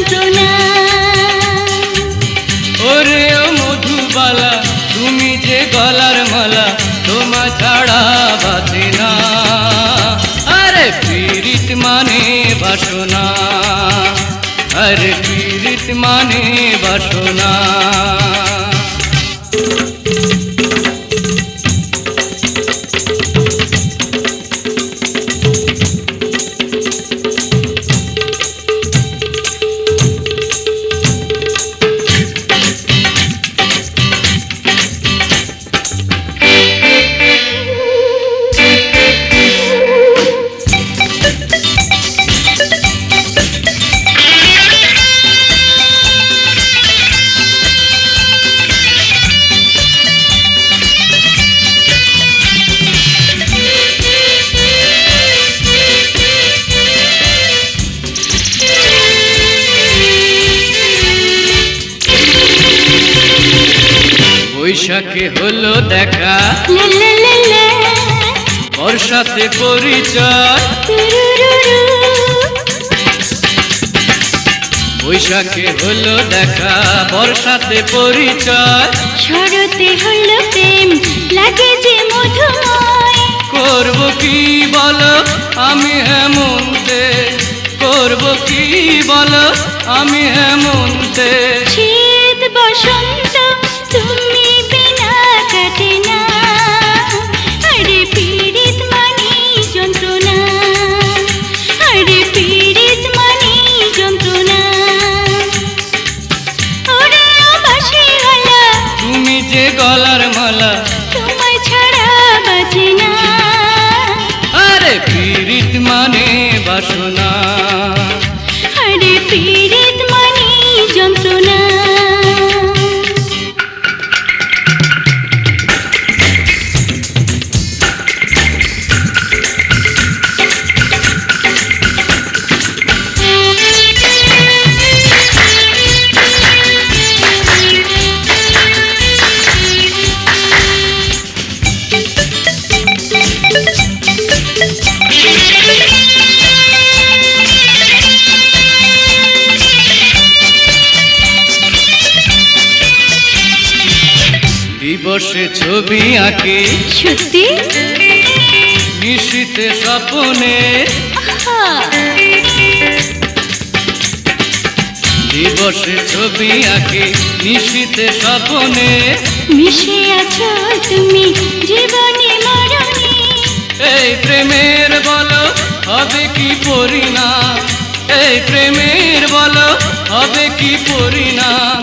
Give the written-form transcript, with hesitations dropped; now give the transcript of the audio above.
যন্ত্রণা। ওরে ও মধুবালা তুমি যে গলার মালা তোমা ছাড়া বাঁচে না। আরে পীড়িত মানে বাসনা, আরে পীড়িত মানে বাসনা। বৈশাখে হলো দেখা, বর্ষাতে পরিচয়। বৈশাখে হলো দেখা, বর্ষাতে পরিচয়। শরতে হলো প্রেম লাগে যে মধুময়। করব কি বলো আমি হেমন্তে, করব কি বলো আমি হেমন্তে। শীত বসন্ত তুমি বিনা কাটে না। আরে পীড়িত মানে যন্ত্রণা, আরে পীড়িত মানে যন্ত্রণা। ওরে ও বাঁশিওয়ালা তুমি যে গলার মালা তোমায় ছাড়া বাঁচে না। আরে পীড়িত মানে বাসনা, আরে পীড়িত মানে যন্ত্রণা। দিবসে ছবি আঁকে সত্যি নিশীতে স্বপ্নে। দিবসে ছবি আঁকে নিশীতে স্বপ্নে। মিশে আছো তুমি জীবনে মরণে। এই প্রেমের বলো হবে কি পরিণাম, এই প্রেমের বলো হবে কি পরিণাম।